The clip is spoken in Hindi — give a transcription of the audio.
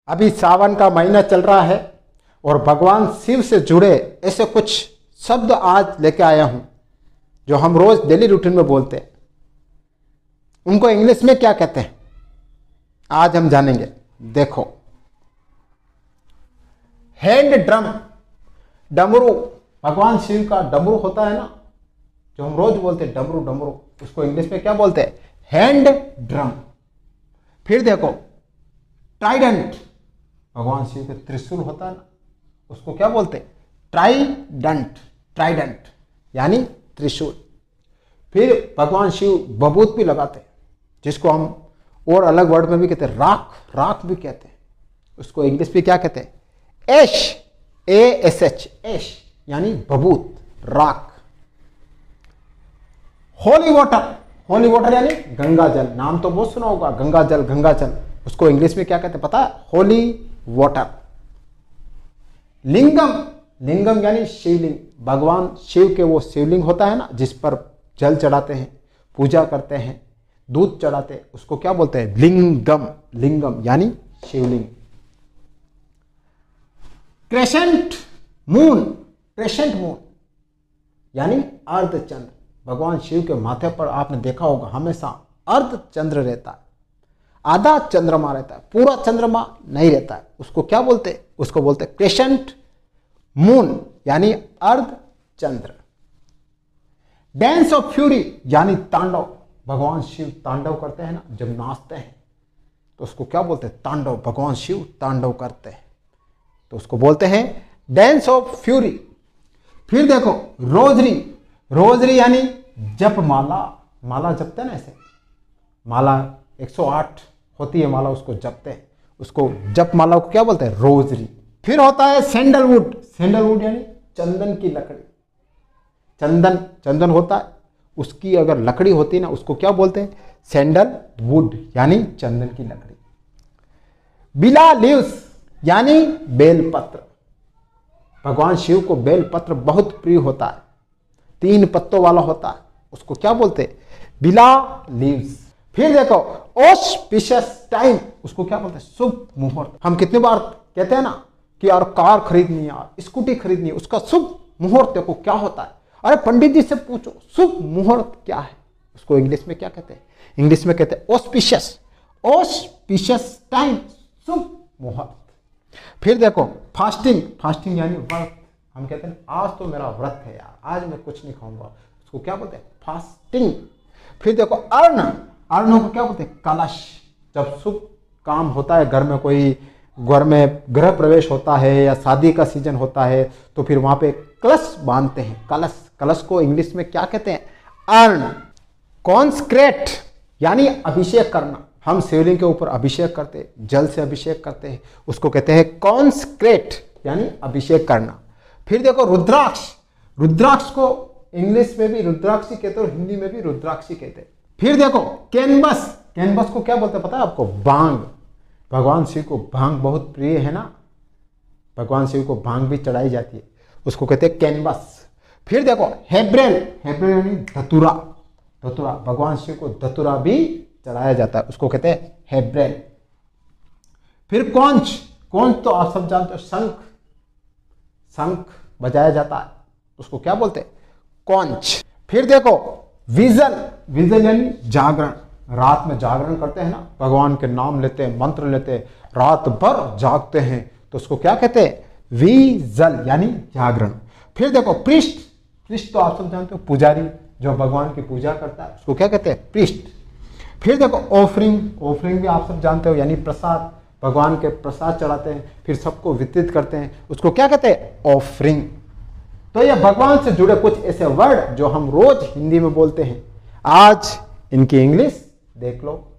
अभी सावन का महीना चल रहा है और भगवान शिव से जुड़े ऐसे कुछ शब्द आज लेके आया हूं जो हम रोज डेली रूटीन में बोलते हैं। उनको इंग्लिश में क्या कहते हैं आज हम जानेंगे। देखो, हैंड ड्रम, डमरू, भगवान शिव का डमरू होता है ना जो हम रोज बोलते हैं डमरू डमरू, उसको इंग्लिश में क्या बोलते हैं? Hand drum. फिर देखो ट्राइडेंट, भगवान शिव के त्रिशूल होता है ना उसको क्या बोलते हैं? ट्राइडेंट, ट्राइडेंट यानी त्रिशूल। फिर भगवान शिव बबूत भी लगाते हैं जिसको हम और अलग वर्ड में भी कहते हैं राख, राख भी कहते हैं। उसको इंग्लिश में क्या कहते हैं? एश, ASH, एश यानी बबूत, राख। होली वाटर, होली वाटर यानी गंगा जल, नाम तो बहुत सुना होगा, गंगा जल, गंगा जल। उसको इंग्लिश में क्या कहते हैं पता है? Holy water. लिंगम, लिंगम यानी शिवलिंग, भगवान शिव के वो शिवलिंग होता है ना जिस पर जल चढ़ाते हैं, पूजा करते हैं, दूध चढ़ाते हैं, उसको क्या बोलते हैं? लिंगम, लिंगम यानी शिवलिंग। क्रेसेंट मून, क्रेसेंट मून यानी अर्धचंद्र। भगवान शिव के माथे पर आपने देखा होगा हमेशा अर्धचंद्र रहता है, आधा चंद्रमा रहता है, पूरा चंद्रमा नहीं रहता है। उसको क्या बोलते हैं? उसको बोलते हैं क्रेसेंट मून यानी अर्धचंद्र। डांस ऑफ फ्यूरी यानी तांडव, भगवान शिव तांडव करते हैं ना जब नाचते हैं तो उसको क्या बोलते हैं? तांडव। भगवान शिव तांडव करते हैं तो उसको बोलते हैं डांस ऑफ फ्यूरी। फिर देखो रोजरी, रोजरी यानी जपमाला, माला जपते हैं ना ऐसे, माला 108 होती है माला, उसको जपते हैं, उसको जपमाला को क्या बोलते हैं? रोजरी। फिर होता है सैंडलवुड, सैंडलवुड यानी चंदन की लकड़ी, चंदन, चंदन होता है उसकी अगर लकड़ी होती है ना उसको क्या बोलते हैं? सैंडलवुड यानी चंदन की लकड़ी। बिला लीव्स यानी बेलपत्र, भगवान शिव को बेलपत्र बहुत प्रिय होता है, 3 पत्तों वाला होता है, उसको क्या बोलते हैं? बिला लीव्स। फिर देखो ऑस्पिशियस टाइम, उसको क्या बोलते हैं? शुभ मुहूर्त। हम कितनी बार कहते हैं ना कि यार कार खरीदनी है, यार स्कूटी खरीदनी है, उसका शुभ मुहूर्त देखो क्या होता है। अरे पंडित जी से पूछो शुभ मुहूर्त क्या है, उसको इंग्लिश में क्या कहते हैं? इंग्लिश में कहते हैं ऑस्पिशियस, ऑस्पिशियस टाइम, शुभ मुहूर्त। फिर देखो फास्टिंग, फास्टिंग यानी व्रत। हम कहते हैं आज तो मेरा व्रत है यार, आज मैं कुछ नहीं खाऊंगा, उसको क्या बोलते हैं? फास्टिंग। फिर देखो अर्ण, अर्ण को क्या बोलते हैं? कलश। जब शुभ काम होता है घर में, कोई घर में गृह प्रवेश होता है या शादी का सीजन होता है तो फिर वहां पे कलश बांधते हैं, कलश। कलश को इंग्लिश में क्या कहते हैं? अर्ण। कॉन्सक्रेट यानी अभिषेक करना, हम शिवलिंग के ऊपर अभिषेक करते हैं, जल से अभिषेक करते हैं, उसको कहते हैं कॉन्सक्रेट यानी अभिषेक करना। फिर देखो रुद्राक्ष, रुद्राक्ष को इंग्लिश में भी रुद्राक्षी कहते हैं और हिंदी में भी रुद्राक्षी कहते हैं। फिर देखो कैनवस, कैनवस को क्या बोलते हैं पता है आपको? भांग। भगवान शिव को भांग बहुत प्रिय है ना, भगवान शिव को भांग भी चढ़ाई जाती है, उसको कहते हैं कैनवस। फिर देखो हेब्रेल, हेब्रेल यानी धतूरा, धतूरा, भगवान शिव को धतूरा भी चढ़ाया जाता है, उसको कहते हैं हेब्रेल। फिर कौंच, कौंच तो आप सब जानते हो, शंख, शंख बजाया जाता है, उसको क्या बोलते हैं? कौंच। फिर देखो विजल, विजल यानी जागरण, रात में जागरण करते हैं ना, भगवान के नाम लेते हैं, मंत्र लेते हैं, रात भर जागते हैं तो उसको क्या कहते हैं? विजल यानी जागरण। फिर देखो प्रिस्ट, प्रिस्ट तो आप सब जानते हो, पुजारी जो भगवान की पूजा करता है, उसको क्या कहते हैं? प्रिस्ट। फिर देखो ऑफरिंग, ऑफरिंग भी आप सब जानते हो यानी प्रसाद, भगवान के प्रसाद चढ़ाते हैं फिर सबको वितरित करते हैं, उसको क्या कहते हैं? ऑफरिंग। तो ये भगवान से जुड़े कुछ ऐसे वर्ड जो हम रोज हिंदी में बोलते हैं, आज इनकी इंग्लिश देख लो।